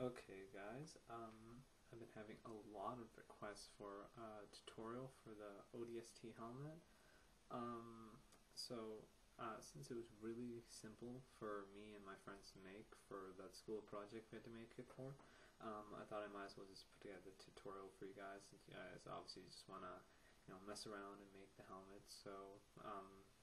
Okay guys, I've been having a lot of requests for a tutorial for the ODST helmet. Since it was really simple for me and my friends to make for that school project we had to make it for, I thought I might as well just put together a tutorial for you guys, since you guys obviously just want to mess around and make the helmet. So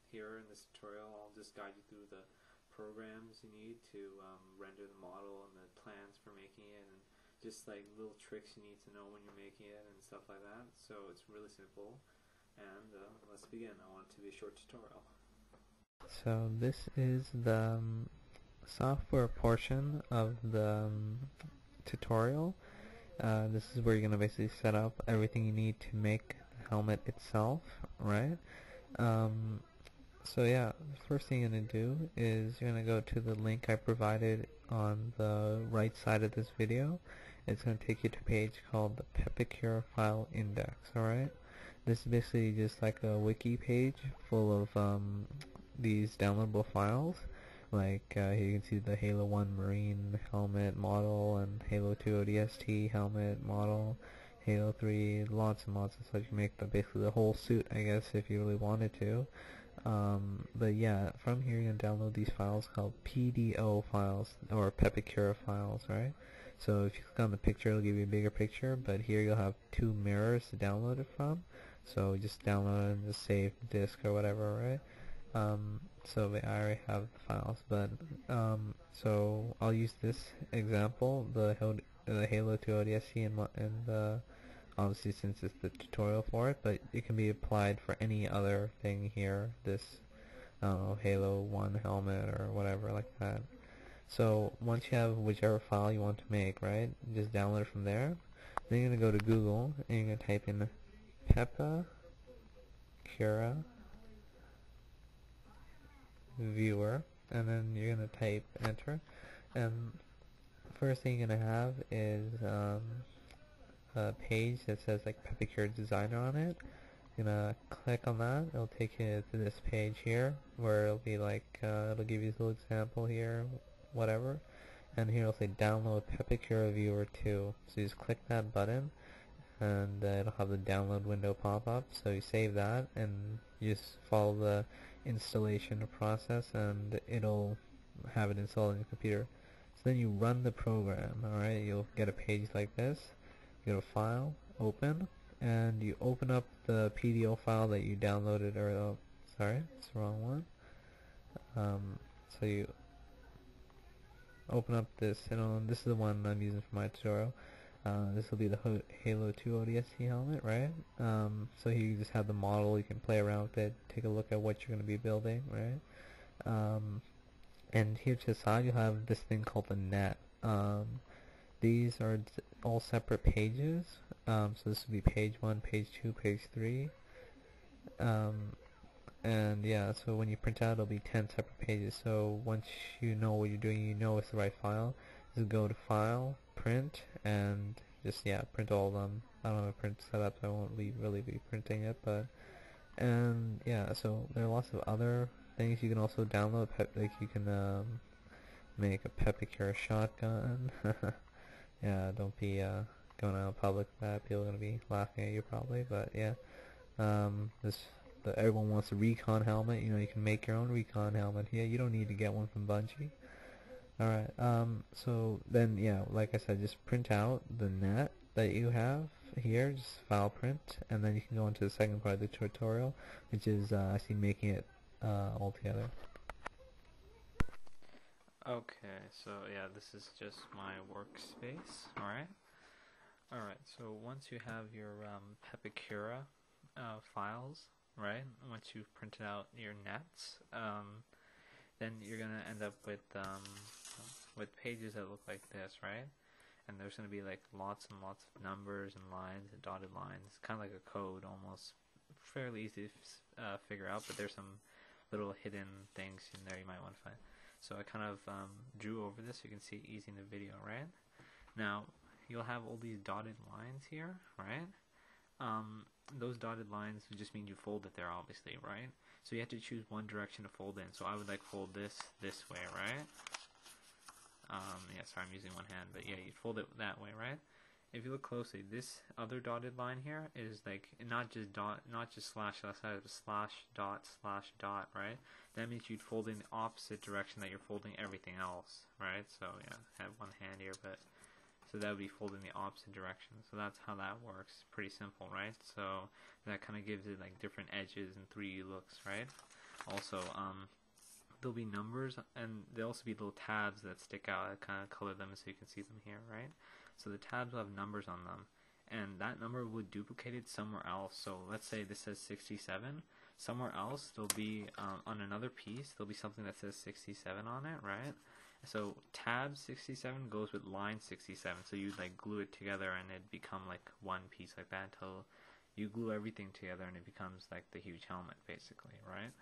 here in this tutorial I'll just guide you through the programs you need to render the model and the plans for making it, and just like little tricks you need to know when you're making it and stuff like that. So it's really simple, and let's begin. I want it to be a short tutorial. So this is the software portion of the tutorial. This is where you're going to basically set up everything you need to make the helmet itself, right? So yeah, the first thing you're going to do is you're going to go to the link I provided on the right side of this video. It's going to take you to a page called the Pepakura File Index, alright? This is basically just like a wiki page full of these downloadable files. Like here you can see the Halo 1 Marine helmet model and Halo 2 ODST helmet model, Halo 3, lots and lots of stuff. You can make basically the whole suit, I guess, if you really wanted to. But yeah, from here you can download these files called PDO files, or Pepakura files, right? So if you click on the picture, it'll give you a bigger picture, but here you'll have two mirrors to download it from. So just download it and just save disk or whatever, right? So I already have the files, but so I'll use this example, the Halo 2 ODST, and obviously since it's the tutorial for it, but it can be applied for any other thing here, this Halo 1 helmet or whatever like that. So once you have whichever file you want to make, right, just download it from there. Then you're going to go to Google and you're going to type in Pepakura Viewer, and then you're going to type enter, and first thing you're going to have is a page that says like Pepakura Designer on it. You're gonna click on that. It'll take you to this page here where it'll be like it'll give you this little example here, whatever, and here it'll say download Pepakura Viewer 2. So you just click that button and it'll have the download window pop up. So you save that and you just follow the installation process and it'll have it installed on your computer. So then you run the program, alright? You'll get a page like this. You go to File, Open, and you open up the PDO file that you downloaded, or sorry, it's the wrong one. So you open up this, and this is the one I'm using for my tutorial. This will be the Halo 2 ODST helmet, right? So here you just have the model, you can play around with it, take a look at what you're going to be building, right? And here to the side you'll have this thing called the net. These are all separate pages, so this will be page 1, page 2, page 3, and yeah, so when you print out it'll be 10 separate pages. So once you know what you're doing, you know it's the right file, just go to File, Print, and just print all of them. I don't have a print set up, so I won't really be printing it, but and yeah, so there are lots of other things you can also download. Like you can make a Pepakura shotgun. Yeah, don't be going out in public with that. People are going to be laughing at you probably, but yeah. Everyone wants a recon helmet. You know, you can make your own recon helmet. Yeah, you don't need to get one from Bungie. Alright, so then, yeah, like I said, just print out the net that you have here, just file print, and then you can go into the second part of the tutorial, which is actually making it all together. Okay, so yeah, this is just my workspace. Alright, so once you have your Pepakura files, right, once you've printed out your nets, then you're gonna end up with pages that look like this, right? And there's gonna be like lots and lots of numbers and lines and dotted lines, kind of like a code almost. Fairly easy to figure out, but there's some little hidden things in there you might want to find. So I kind of drew over this so you can see it easy in the video, right? Now, you'll have all these dotted lines here, right? Those dotted lines would just mean you fold it there, obviously, right? So you have to choose one direction to fold in. So I would like fold this way, right? Yeah, sorry, I'm using one hand, but yeah, you'd fold it that way, right? If you look closely, this other dotted line here is like not just dot, not just slash slash slash dot, right? That means you'd fold in the opposite direction that you're folding everything else, right? So yeah, I have one hand here, but so that would be folded in the opposite direction. So that's how that works. Pretty simple, right? So that kind of gives it like different edges and 3D looks, right? Also, there'll be numbers, and there'll also be little tabs that stick out. I kind of color them so you can see them here, right? So the tabs will have numbers on them, and that number would duplicate it somewhere else. So let's say this says 67. Somewhere else, there'll be, on another piece, there'll be something that says 67 on it, right? So tab 67 goes with line 67. So you like glue it together, and it'd become like one piece like that until you glue everything together, and it becomes like the huge helmet, basically, right?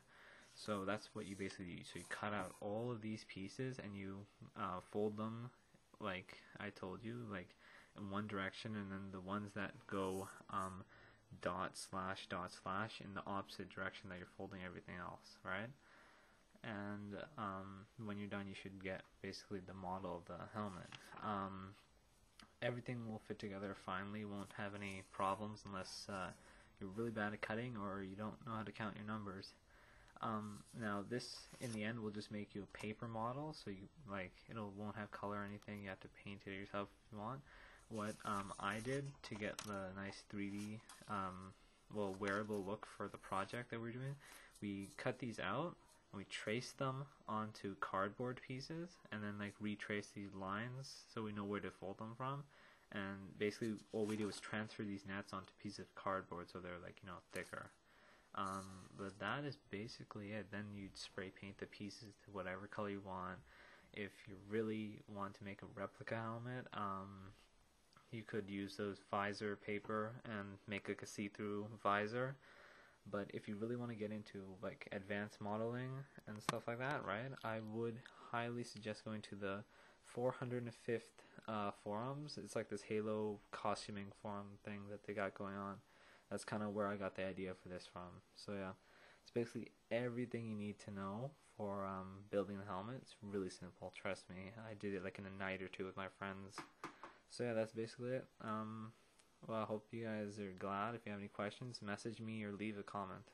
So that's what you basically do. So you cut out all of these pieces, and you fold them like I told you, like in one direction, and then the ones that go dot slash in the opposite direction that you're folding everything else, right? And when you're done, you should get basically the model of the helmet. Everything will fit together finely, won't have any problems unless you're really bad at cutting or you don't know how to count your numbers. Now this in the end will just make you a paper model, so you like won't have color or anything. You have to paint it yourself if you want. What I did to get the nice 3D wearable look for the project that we're doing, we cut these out and we traced them onto cardboard pieces, and then like retrace these lines so we know where to fold them from. And basically all we do is transfer these nets onto pieces of cardboard so they're like thicker. But that is basically it. Then you'd spray paint the pieces to whatever color you want. If you really want to make a replica helmet, you could use those visor paper and make like a see-through visor. But if you really want to get into like advanced modeling and stuff like that, right, I would highly suggest going to the 405th forums. It's like this Halo costuming forum thing that they got going on. That's kind of where I got the idea for this from. So yeah, it's basically everything you need to know for building the helmet. It's really simple, trust me. I did it like in a night or two with my friends. So yeah, that's basically it. Well, I hope you guys are glad. If you have any questions, message me or leave a comment.